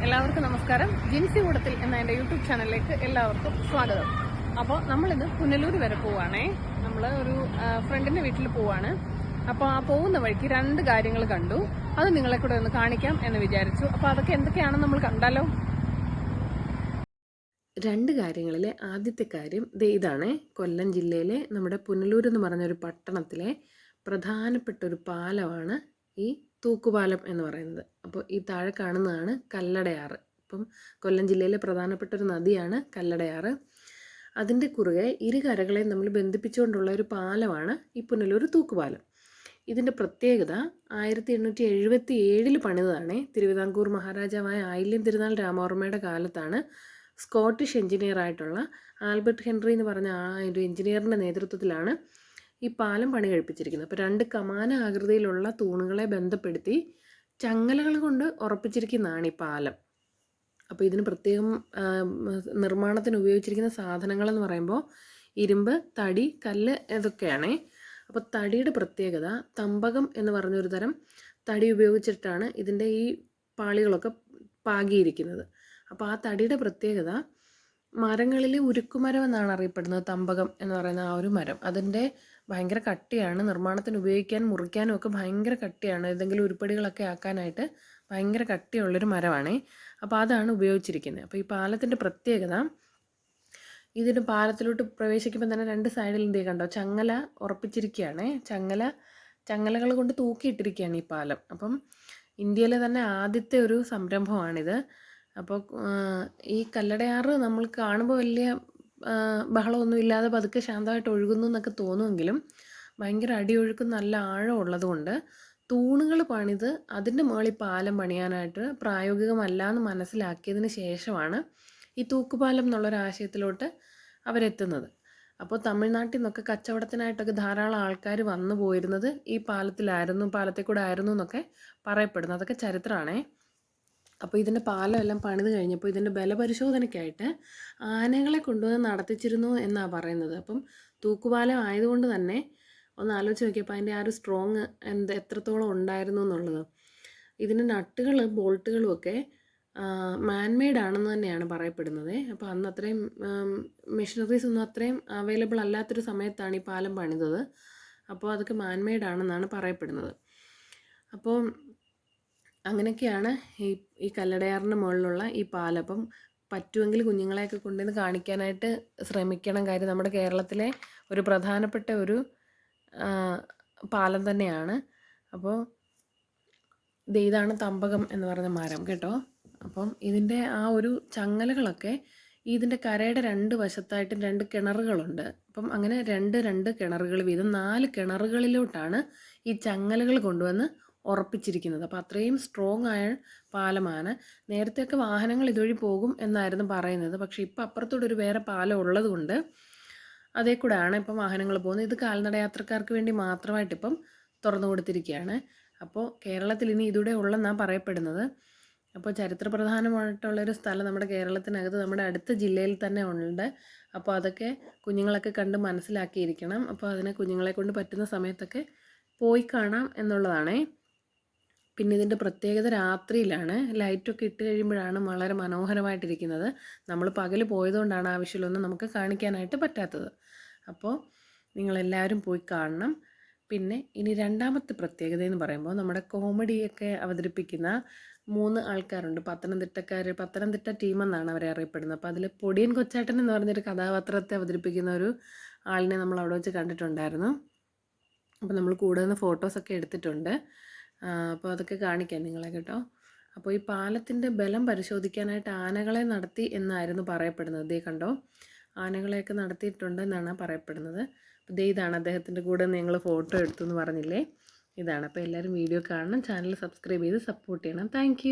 എല്ലാവർക്കും നമസ്കാരം. ജിൻസി കൂടത്തിൽ എന്ന എൻ്റെ യൂട്യൂബ് ചാനലിലേക്ക് എല്ലാവർക്കും സ്വാഗതം. അപ്പോൾ നമ്മളിന്ന് പുനലൂർ വരെ പോവുകയാണേ. നമ്മൾ ഒരു ഫ്രണ്ടിൻ്റെ വീട്ടിൽ പോവുകയാണ്. അപ്പോൾ ആ പോകുന്ന വഴിക്ക് രണ്ട് കാര്യങ്ങൾ കണ്ടു. അത് നിങ്ങളെ കൂടെ ഒന്ന് കാണിക്കാം എന്ന് വിചാരിച്ചു. അപ്പോൾ അതൊക്കെ എന്തൊക്കെയാണെന്ന് നമ്മൾ കണ്ടാലോ? രണ്ട് കാര്യങ്ങളിലെ ആദ്യത്തെ കാര്യം ഇതാണ്. കൊല്ലം ജില്ലയിലെ നമ്മുടെ പുനലൂർ എന്ന് പറഞ്ഞൊരു പട്ടണത്തിലെ പ്രധാനപ്പെട്ട ഒരു പാലമാണ് ഈ തൂക്കുപാലം എന്ന് പറയുന്നത്. അപ്പോൾ ഈ താഴെ കാണുന്നതാണ് കല്ലടയാറ്. ഇപ്പം കൊല്ലം ജില്ലയിലെ പ്രധാനപ്പെട്ട ഒരു നദിയാണ് കല്ലടയാറ്. അതിൻ്റെ കുറുകെ ഇരു കരകളെയും നമ്മൾ ബന്ധിപ്പിച്ചുകൊണ്ടുള്ള ഒരു പാലമാണ് ഈ പുനലൂർ തൂക്കുപാലം. ഇതിൻ്റെ പ്രത്യേകത 1877 പണിതതാണ്. തിരുവിതാംകൂർ മഹാരാജാവായ ആയില്യം തിരുനാൾ രാമവർമ്മയുടെ കാലത്താണ് സ്കോട്ടിഷ് എഞ്ചിനീയറായിട്ടുള്ള ആൽബർട്ട് ഹെൻറി എന്ന് പറഞ്ഞ ആ ഒരു എഞ്ചിനീയറിൻ്റെ നേതൃത്വത്തിലാണ് ഈ പാലം പണി കഴിപ്പിച്ചിരിക്കുന്നത്. അപ്പോൾ രണ്ട് കമാന ആകൃതിയിലുള്ള തൂണുകളെ ബന്ധപ്പെടുത്തി ചങ്ങലകൾ കൊണ്ട് ഉറപ്പിച്ചിരിക്കുന്നതാണ് ഈ പാലം. അപ്പോൾ ഇതിന് പ്രത്യേകം നിർമ്മാണത്തിന് ഉപയോഗിച്ചിരിക്കുന്ന സാധനങ്ങളെന്ന് പറയുമ്പോൾ ഇരുമ്പ്, തടി, കല്ല് ഇതൊക്കെയാണ്. അപ്പോൾ തടിയുടെ പ്രത്യേകത തമ്പകം എന്ന് പറഞ്ഞൊരു തരം തടി ഉപയോഗിച്ചിട്ടാണ് ഇതിൻ്റെ ഈ പാളികളൊക്കെ പാകിയിരിക്കുന്നത്. അപ്പോൾ ആ തടിയുടെ പ്രത്യേകത മരങ്ങളിലെ ഉരുക്കുമരം എന്നാണ് അറിയപ്പെടുന്നത്. തമ്പകം എന്ന് പറയുന്ന ആ ഒരു മരം അതിൻ്റെ ഭയങ്കര കട്ടിയാണ്. നിർമ്മാണത്തിന് ഉപയോഗിക്കാനും മുറിക്കാനും ഒക്കെ ഭയങ്കര കട്ടിയാണ്. ഏതെങ്കിലും ഉരുപ്പടികളൊക്കെ ആക്കാനായിട്ട് ഭയങ്കര കട്ടിയുള്ളൊരു മരമാണ്. അപ്പോൾ അതാണ് ഉപയോഗിച്ചിരിക്കുന്നത്. അപ്പോൾ ഈ പാലത്തിൻ്റെ പ്രത്യേകത, ഇതിന് പാലത്തിലോട്ട് പ്രവേശിക്കുമ്പോൾ തന്നെ രണ്ട് സൈഡിൽ എന്തേ കണ്ടോ ചങ്ങല ഉറപ്പിച്ചിരിക്കുകയാണ്. ചങ്ങലകൾ കൊണ്ട് തൂക്കിയിട്ടിരിക്കുകയാണ് ഈ പാലം. അപ്പം ഇന്ത്യയിലെ തന്നെ ആദ്യത്തെ ഒരു സംരംഭമാണിത്. അപ്പോൾ ഈ കല്ലടയാറ് നമ്മൾ കാണുമ്പോൾ വലിയ ബഹളമൊന്നും ഇല്ലാതെ പതുക്കെ ശാന്തമായിട്ട് ഒഴുകുന്നു എന്നൊക്കെ തോന്നുമെങ്കിലും ഭയങ്കര അടിയൊഴുക്കും നല്ല ആഴം ഉള്ളതുകൊണ്ട് തൂണുകൾ പണിത് അതിൻ്റെ മുകളിൽ പാലം പണിയാനായിട്ട് പ്രായോഗികമല്ല എന്ന് മനസ്സിലാക്കിയതിന് ശേഷമാണ് ഈ തൂക്കുപാലം എന്നുള്ളൊരാശയത്തിലോട്ട് അവരെത്തുന്നത്. അപ്പോൾ തമിഴ്നാട്ടിൽ നിന്നൊക്കെ കച്ചവടത്തിനായിട്ടൊക്കെ ധാരാളം ആൾക്കാർ വന്നു പോയിരുന്നത് ഈ പാലത്തിൽ കൂടെ ആയിരുന്നു എന്നൊക്കെ പറയപ്പെടുന്നു. അതൊക്കെ ചരിത്രമാണേ. അപ്പോൾ ഇതിൻ്റെ പാലം എല്ലാം പണിത് കഴിഞ്ഞപ്പോൾ ഇതിൻ്റെ ബലപരിശോധനയ്ക്കായിട്ട് ആനകളെ കൊണ്ടുവന്ന് നടത്തിച്ചിരുന്നു എന്നാണ് പറയുന്നത്. അപ്പം തൂക്കുപാലം ആയതുകൊണ്ട് തന്നെ ഒന്ന് ആലോചിച്ച് നോക്കിയപ്പോൾ അതിൻ്റെ ആ ഒരു സ്ട്രോങ് എത്രത്തോളം ഉണ്ടായിരുന്നു എന്നുള്ളത്. ഇതിൻ്റെ നട്ടുകൾ ബോൾട്ടുകളും ഒക്കെ മാൻമെയ്ഡ് ആണെന്ന് തന്നെയാണ് പറയപ്പെടുന്നത്. അപ്പോൾ അന്ന് അത്രയും മെഷീനറീസ് ഒന്നും അത്രയും അവൈലബിൾ അല്ലാത്തൊരു സമയത്താണ് ഈ പാലം പണിതത്. അപ്പോൾ അതൊക്കെ മാൻമെയ്ഡ് ആണെന്നാണ് പറയപ്പെടുന്നത്. അപ്പോൾ അങ്ങനെയൊക്കെയാണ് ഈ കല്ലടയാറിൻ്റെ മുകളിലുള്ള ഈ പാലം. അപ്പം പറ്റുമെങ്കിൽ കുഞ്ഞുങ്ങളെയൊക്കെ കൊണ്ടുവന്ന് കാണിക്കാനായിട്ട് ശ്രമിക്കണം. കാര്യം നമ്മുടെ കേരളത്തിലെ ഒരു പ്രധാനപ്പെട്ട ഒരു പാലം തന്നെയാണ്. അപ്പോൾ ഇതാണ് തമ്പകം എന്ന് പറഞ്ഞ മരം കേട്ടോ. അപ്പം ഇതിൻ്റെ ആ ഒരു ചങ്ങലകളൊക്കെ ഇതിൻ്റെ കരയുടെ രണ്ട് വശത്തായിട്ടും രണ്ട് കിണറുകളുണ്ട്. അപ്പം അങ്ങനെ രണ്ട് കിണറുകൾ വീതം 4 കിണറുകളിലോട്ടാണ് ഈ ചങ്ങലകൾ കൊണ്ടുവന്ന് ഉറപ്പിച്ചിരിക്കുന്നത്. അപ്പോൾ അത്രയും സ്ട്രോങ് ആയ പാലമാണ്. നേരത്തെയൊക്കെ വാഹനങ്ങൾ ഇതുവഴി പോകും എന്നായിരുന്നു പറയുന്നത്. പക്ഷേ ഇപ്പോൾ അപ്പുറത്തോടെ ഒരു വേറെ പാലം ഉള്ളത് കൊണ്ട് അതേ കൂടെയാണ് ഇപ്പം വാഹനങ്ങൾ പോകുന്നത്. ഇത് കാൽനട യാത്രക്കാർക്ക് വേണ്ടി മാത്രമായിട്ട് ഇപ്പം തുറന്നു കൊടുത്തിരിക്കുകയാണ്. അപ്പോൾ കേരളത്തിൽ ഇനി ഇതൂടെ ഉള്ളെന്നാണ് പറയപ്പെടുന്നത്. അപ്പോൾ ചരിത്രപ്രധാനമായിട്ടുള്ളൊരു സ്ഥലം നമ്മുടെ കേരളത്തിനകത്ത് നമ്മുടെ അടുത്ത ജില്ലയിൽ തന്നെ ഉണ്ട്. അപ്പോൾ അതൊക്കെ കുഞ്ഞുങ്ങളൊക്കെ കണ്ട് മനസ്സിലാക്കിയിരിക്കണം. അപ്പോൾ അതിനെ കുഞ്ഞുങ്ങളെ കൊണ്ട് പറ്റുന്ന സമയത്തൊക്കെ പോയി കാണാം എന്നുള്ളതാണേ. പിന്നെ ഇതിൻ്റെ പ്രത്യേകത രാത്രിയിലാണ്. ലൈറ്റൊക്കെ ഇട്ട് കഴിയുമ്പോഴാണ് വളരെ മനോഹരമായിട്ടിരിക്കുന്നത്. നമ്മൾ പകൽ പോയതുകൊണ്ടാണ് ആ വിഷ്വലൊന്നും നമുക്ക് കാണിക്കാനായിട്ട് പറ്റാത്തത്. അപ്പോൾ നിങ്ങളെല്ലാവരും പോയി കാണണം. പിന്നെ ഇനി രണ്ടാമത്തെ പ്രത്യേകത എന്ന് പറയുമ്പോൾ നമ്മുടെ കോമഡിയൊക്കെ അവതരിപ്പിക്കുന്ന 3 ആൾക്കാരുണ്ട്. പത്തനംതിട്ട ടീമെന്നാണ് അവരെ അറിയപ്പെടുന്നത്. അപ്പോൾ അതിൽ പൊടിയൻ കൊച്ചാട്ടൻ എന്ന് പറഞ്ഞൊരു കഥാപാത്രത്തെ അവതരിപ്പിക്കുന്ന ഒരു ആളിനെ നമ്മൾ അവിടെ വെച്ച് കണ്ടിട്ടുണ്ടായിരുന്നു. അപ്പോൾ നമ്മൾ കൂടെ നിന്ന് ഫോട്ടോസൊക്കെ എടുത്തിട്ടുണ്ട്. അപ്പോൾ അതൊക്കെ കാണിക്കാം നിങ്ങളെ കേട്ടോ. അപ്പോൾ ഈ പാലത്തിൻ്റെ ബലം പരിശോധിക്കാനായിട്ട് ആനകളെ നടത്തി എന്നായിരുന്നു പറയപ്പെടുന്നത്. ദേ കണ്ടോ, ആനകളെയൊക്കെ നടത്തിയിട്ടുണ്ടെന്നാണ് പറയപ്പെടുന്നത്. അപ്പോൾ ഇതാണ് അദ്ദേഹത്തിൻ്റെ കൂടെ നിങ്ങൾ ഫോട്ടോ എടുത്തു എന്ന് പറഞ്ഞില്ലേ, ഇതാണ്. അപ്പോൾ എല്ലാവരും വീഡിയോ കാണണം, ചാനൽ സബ്സ്ക്രൈബ് ചെയ്ത് സപ്പോർട്ട് ചെയ്യണം. താങ്ക്